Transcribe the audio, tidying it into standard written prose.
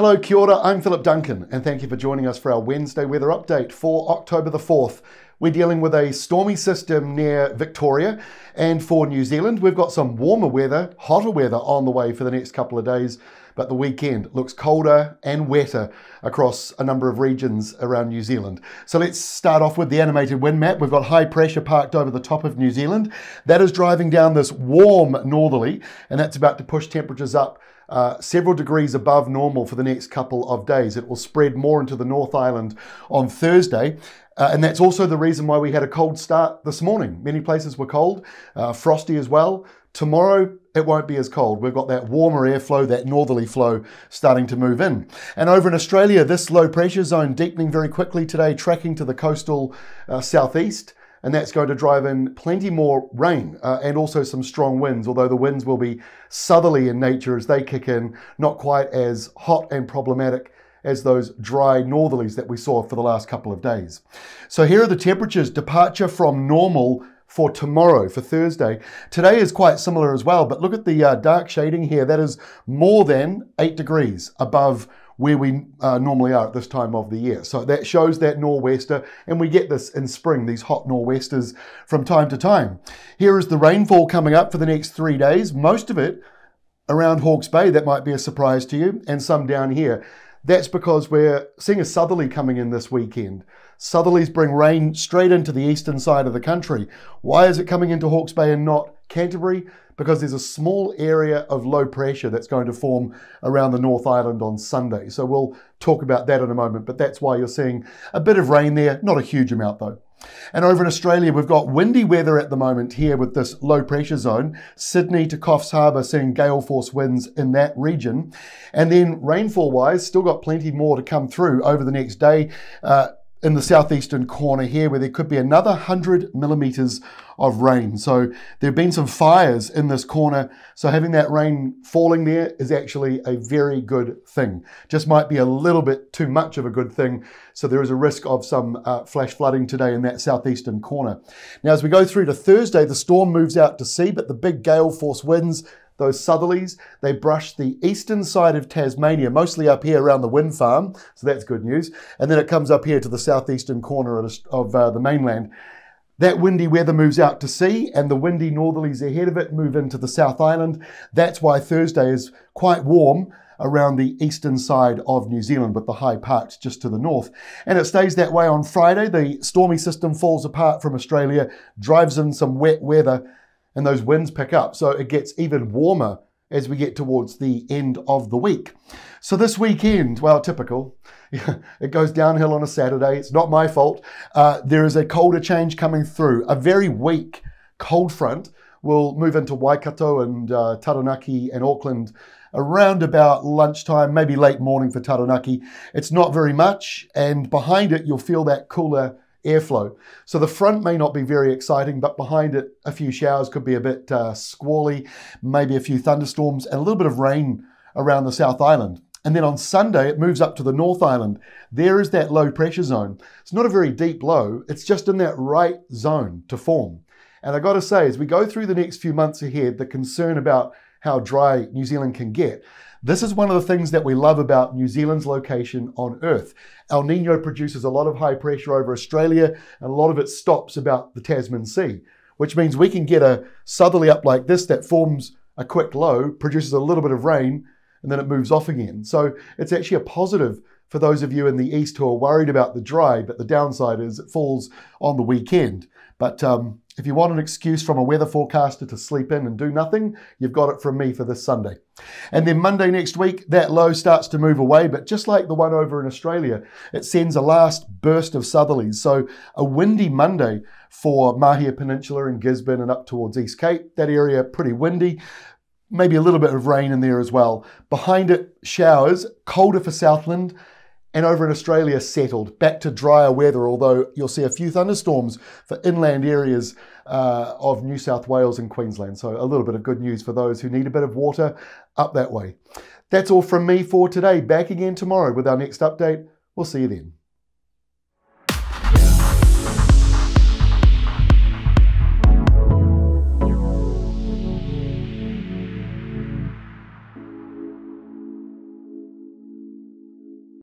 Hello, kia ora, I'm Philip Duncan, and thank you for joining us for our Wednesday weather update for October the 4th. We're dealing with a stormy system near Victoria, and for New Zealand, we've got some warmer weather, hotter weather on the way for the next couple of days, but the weekend looks colder and wetter across a number of regions around New Zealand. So let's start off with the animated wind map. We've got high pressure parked over the top of New Zealand. That is driving down this warm northerly, and that's about to push temperatures up several degrees above normal for the next couple of days. It will spread more into the North Island on Thursday. And that's also the reason why we had a cold start this morning. Many places were cold, frosty as well. Tomorrow, it won't be as cold. We've got that warmer airflow, that northerly flow starting to move in. And over in Australia, this low pressure zone deepening very quickly today, tracking to the coastal southeast. And that's going to drive in plenty more rain and also some strong winds, although the winds will be southerly in nature as they kick in, not quite as hot and problematic as those dry northerlies that we saw for the last couple of days. So here are the temperatures, departure from normal for tomorrow, for Thursday. Today is quite similar as well, but look at the dark shading here. That is more than 8 degrees above where we normally are at this time of the year. So that shows that nor'wester, and we get this in spring, these hot nor'westers from time to time. Here is the rainfall coming up for the next 3 days, most of it around Hawke's Bay. That might be a surprise to you, and some down here. That's because we're seeing a southerly coming in this weekend. Southerlies bring rain straight into the eastern side of the country. Why is it coming into Hawke's Bay and not Canterbury? Because there's a small area of low pressure that's going to form around the North Island on Sunday. So we'll talk about that in a moment, but that's why you're seeing a bit of rain there, not a huge amount though. And over in Australia, we've got windy weather at the moment here with this low pressure zone. Sydney to Coffs Harbour seeing gale force winds in that region. And then rainfall wise, still got plenty more to come through over the next day in the southeastern corner here, where there could be another 100 millimetres of rain. So there have been some fires in this corner. So having that rain falling there is actually a very good thing. Just might be a little bit too much of a good thing. So there is a risk of some flash flooding today in that southeastern corner. Now, as we go through to Thursday, the storm moves out to sea, but the big gale force winds, those southerlies, they brush the eastern side of Tasmania, mostly up here around the wind farm. So that's good news. And then it comes up here to the southeastern corner of the mainland. That windy weather moves out to sea, and the windy northerlies ahead of it move into the South Island. That's why Thursday is quite warm around the eastern side of New Zealand, with the high parks just to the north. And it stays that way on Friday. The stormy system falls apart from Australia, drives in some wet weather, and those winds pick up. So it gets even warmer as we get towards the end of the week. So this weekend, well, typical, it goes downhill on a Saturday. It's not my fault. There is a colder change coming through. A very weak cold front will move into Waikato and Taranaki and Auckland around about lunchtime, maybe late morning for Taranaki. It's not very much, and behind it, you'll feel that cooler airflow. So the front may not be very exciting, but behind it, a few showers, could be a bit squally, maybe a few thunderstorms and a little bit of rain around the South Island. And then on Sunday, it moves up to the North Island. There is that low pressure zone. It's not a very deep low. It's just in that right zone to form. And I got to say, as we go through the next few months ahead, the concern about how dry New Zealand can get, this is one of the things that we love about New Zealand's location on Earth. El Nino produces a lot of high pressure over Australia, and a lot of it stops about the Tasman Sea, which means we can get a southerly up like this that forms a quick low, produces a little bit of rain, and then it moves off again. So it's actually a positive for those of you in the east who are worried about the dry, but the downside is it falls on the weekend. But if you want an excuse from a weather forecaster to sleep in and do nothing, you've got it from me for this Sunday. And then Monday next week, that low starts to move away, but just like the one over in Australia, it sends a last burst of southerlies. So a windy Monday for Mahia Peninsula and Gisborne and up towards East Cape. That area pretty windy. Maybe a little bit of rain in there as well. Behind it, showers, colder for Southland. And over in Australia, settled, back to drier weather, although you'll see a few thunderstorms for inland areas of New South Wales and Queensland. So a little bit of good news for those who need a bit of water up that way. That's all from me for today. Back again tomorrow with our next update. We'll see you then.